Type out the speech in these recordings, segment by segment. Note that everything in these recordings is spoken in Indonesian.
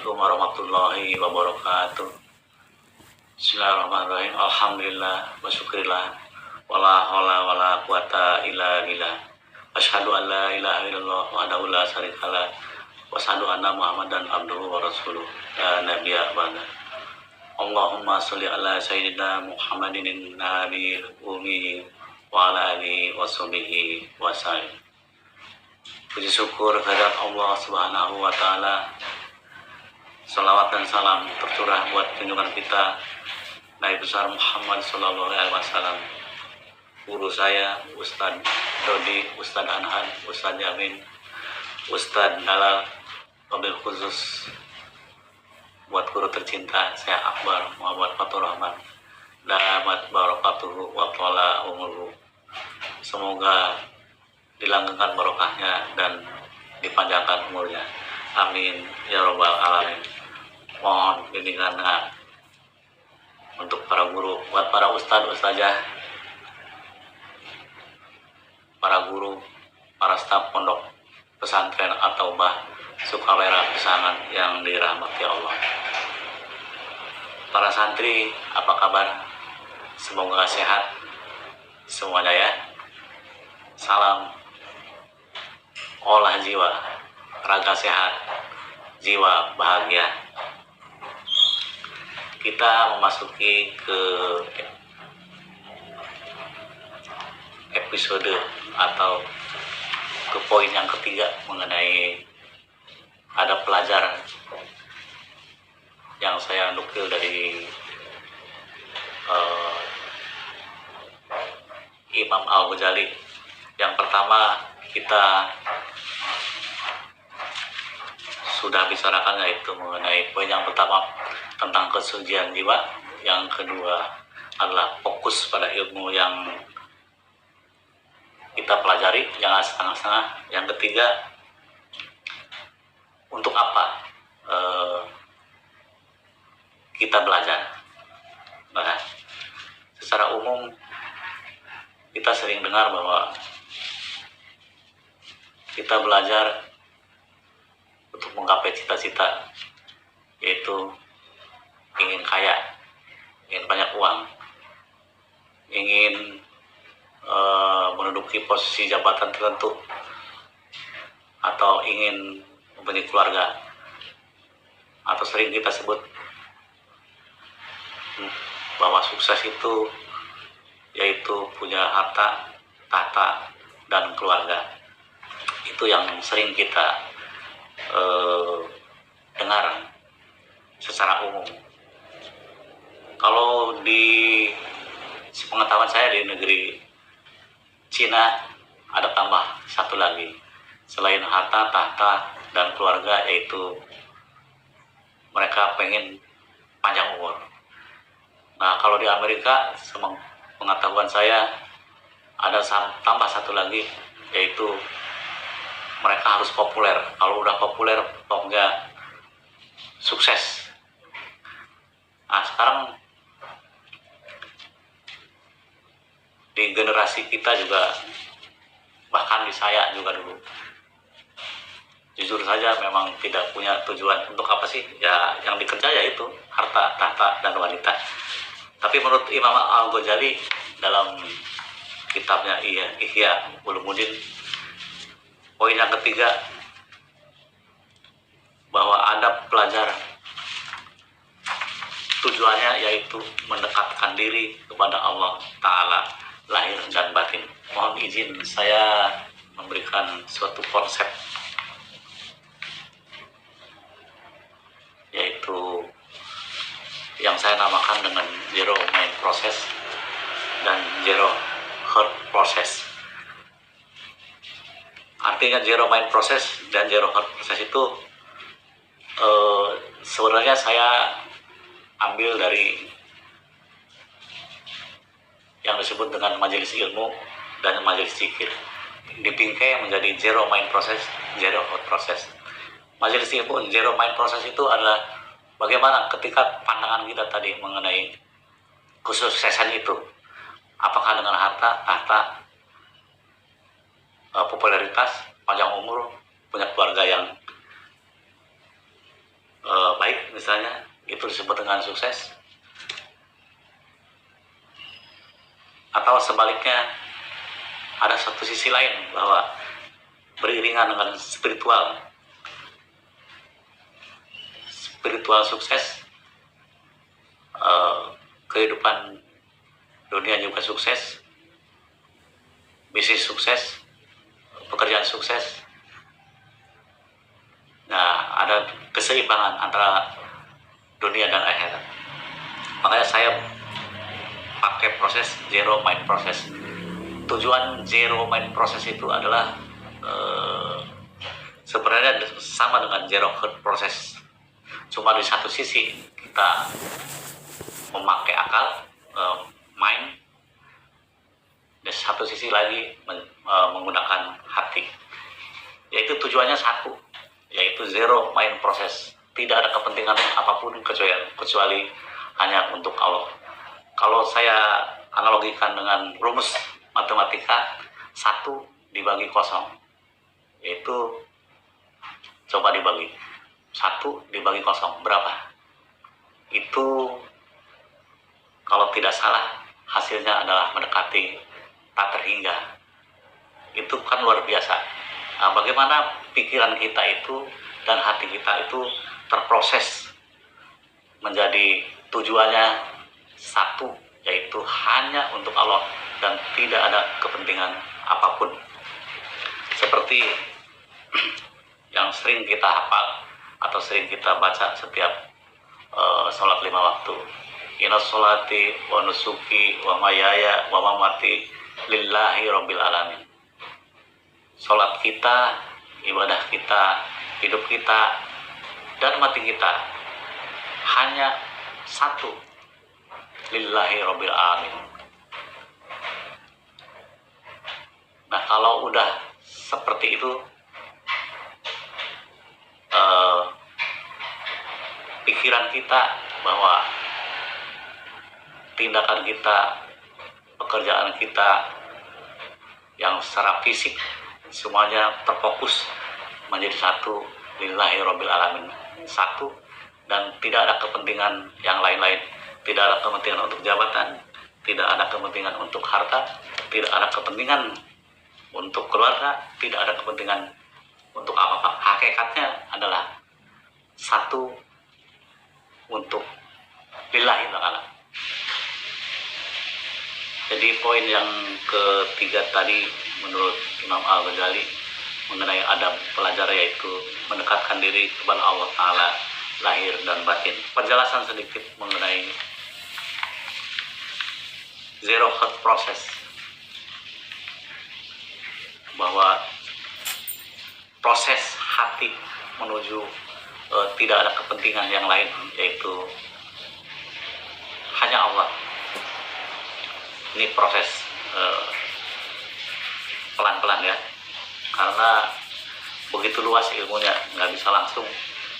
Assalamualaikum warahmatullahi wabarakatuh. Bismillahirrahmanirrahim. Alhamdulillah wa syukrillah. Wala haula wala quwata illa billah. Asyhadu an la ilaha illallah wahdahu la syarikalah. Wa asyhadu anna Muhammadan abduhu wa rasuluh. La nabiyya ba'da. Allahumma sholli ala sayyidina Muhammadin nabiyil ummi wa ala alihi wa sahbihi wa sallam. Puji syukur kehadirat Allah Subhanahu wa taala. Salawat dan salam tercurah buat junjungan kita Nabi besar Muhammad sallallahu alaihi wasallam. Guru saya Ustadz Dodi, Ustadz Anhan, Ustadz Yamin, Ustadz Dalal, wabil khusus buat guru tercinta saya Akbar Muhammad Fatur Rahman. Damat barakatuhu wa thala umruhu. Semoga dilanggengkan barokahnya dan dipanjangkan umurnya. Amin ya robbal alamin. Mohon bimbingannya untuk para guru, buat para ustadz, ustazah, para guru, para staf pondok pesantren atau bah Sukawera Pesangan yang dirahmati Allah. Para santri, apa kabar? Semoga sehat semuanya ya. Salam olah jiwa, raga sehat, jiwa bahagia. Kita memasuki ke episode atau ke poin yang ketiga mengenai ada pelajaran yang saya nukil dari Imam Al-Ghazali. Yang pertama kita sudah bicarakan, yaitu mengenai poin yang pertama tentang kesucian jiwa, yang kedua adalah fokus pada ilmu yang kita pelajari, jangan setengah-setengah, yang ketiga untuk apa kita belajar. Nah, secara umum kita sering dengar bahwa kita belajar untuk menggapai cita-cita, yaitu ingin kaya, ingin banyak uang, ingin menduduki posisi jabatan tertentu, atau ingin mempunyai keluarga, atau sering kita sebut bahwa sukses itu yaitu punya harta, tahta, dan keluarga. Itu yang sering kita dengar secara umum. Kalau di sepengetahuan saya di negeri Cina ada tambah satu lagi selain harta, tahta, dan keluarga, yaitu mereka pengen panjang umur. Nah, kalau di Amerika sepengetahuan saya ada tambah satu lagi, yaitu mereka harus populer. Kalau udah populer, pokoknya sukses. Nah, sekarang di generasi kita juga, bahkan di saya juga dulu, jujur saja memang tidak punya tujuan untuk apa sih, ya yang dikerja yaitu harta, tahta, dan wanita. Tapi menurut Imam Al-Ghazali dalam kitabnya Ihya Ulumuddin, poin yang ketiga, bahwa adab pelajar tujuannya yaitu mendekatkan diri kepada Allah Ta'ala lahir dan batin. Mohon izin saya memberikan suatu konsep, yaitu yang saya namakan dengan zero mind process dan zero heart process. Artinya zero mind process dan zero heart process itu sebenarnya saya ambil dari yang disebut dengan majelis ilmu dan majelis zikir. Dibingkai menjadi zero mind process, zero heart process. Majelis ilmu zero mind process itu adalah bagaimana ketika pandangan kita tadi mengenai kesuksesan itu, apakah dengan harta, tahta, popularitas, panjang umur, punya keluarga yang misalnya, itu disebut dengan sukses. Atau sebaliknya, ada satu sisi lain bahwa beriringan dengan spiritual sukses, kehidupan dunia juga sukses, bisnis sukses, pekerjaan sukses. Nah, ada keseimbangan antara dunia dan akhirat. Makanya saya pakai proses zero mind process. Tujuan zero mind process itu adalah sebenarnya sama dengan zero heart process. Cuma di satu sisi kita memakai akal, mind, di satu sisi lagi menggunakan hati. Yaitu tujuannya satu, yaitu zero mind process. Tidak ada kepentingan apapun kecuali hanya untuk Allah. Kalau saya analogikan dengan rumus matematika, 1 dibagi 0, yaitu coba dibagi 1 dibagi 0 berapa? Itu kalau tidak salah hasilnya adalah mendekati tak terhingga. Itu kan luar biasa. Nah, bagaimana pikiran kita itu dan hati kita itu terproses menjadi tujuannya satu, yaitu hanya untuk Allah dan tidak ada kepentingan apapun. Seperti yang sering kita hafal atau sering kita baca setiap sholat 5 waktu. Inna sholati wa nusuki wa mayaya wa mamati lillahi rabbil alamin. Sholat kita, ibadah kita, hidup kita, dan mati kita hanya satu, lillahi rabbil alamin. Nah, kalau udah seperti itu, pikiran kita bahwa tindakan kita, pekerjaan kita yang secara fisik semuanya terfokus menjadi satu, lillahi rabbil alamin, satu, dan tidak ada kepentingan yang lain-lain. Tidak ada kepentingan untuk jabatan, tidak ada kepentingan untuk harta, tidak ada kepentingan untuk keluarga, tidak ada kepentingan untuk apa-apa. Hakikatnya adalah satu, untuk lillahi ta'ala. Jadi poin yang ketiga tadi menurut Imam Al-Ghazali mengenai adab pelajar, yaitu mendekatkan diri kepada Allah Ta'ala lahir dan batin. Penjelasan sedikit mengenai zero heart process, bahwa proses hati menuju tidak ada kepentingan yang lain, yaitu hanya Allah. Ini proses pelan-pelan ya, karena begitu luas ilmunya, nggak bisa langsung.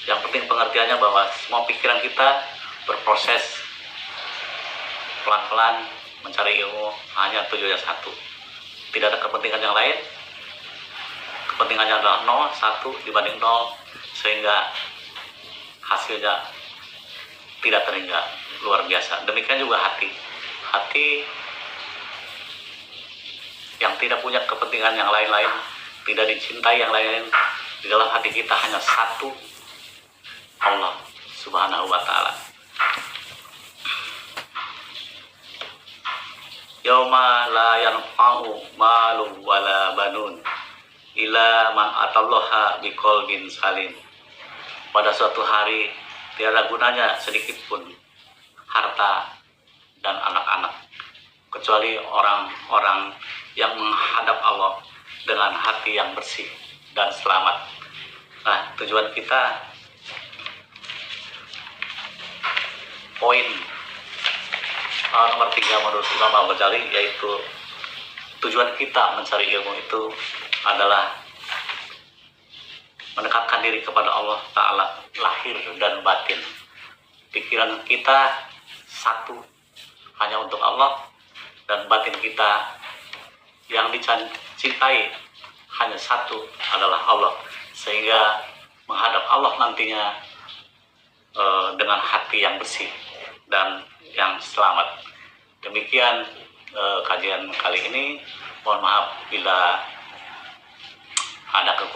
Yang penting pengertiannya bahwa semua pikiran kita berproses pelan-pelan mencari ilmu, hanya tujuannya satu, tidak ada kepentingan yang lain. Kepentingannya adalah 0, 1 dibanding 0, sehingga hasilnya tidak terhingga, luar biasa. Demikian juga hati yang tidak punya kepentingan yang lain-lain, tidak dicintai yang lain-lain. Di dalam hati kita hanya satu, Allah Subhanahu wa Ta'ala. Yauma la yanfa'u malun wala banun illa man atallaha biqalbin salim. Pada suatu hari tiada gunanya sedikit pun harta dan anak-anak, kecuali orang-orang yang menghadap Allah dengan hati yang bersih dan selamat. Nah, tujuan kita, poin nomor 3 menurut Imam Al-Ghazali, yaitu tujuan kita mencari ilmu itu adalah mendekatkan diri kepada Allah Ta'ala lahir dan batin. Pikiran kita satu, hanya untuk Allah, dan batin kita yang dicintai hanya satu, adalah Allah. Sehingga menghadap Allah nantinya dengan hati yang bersih dan yang selamat. Demikian kajian kali ini. Mohon maaf bila ada kekurangan.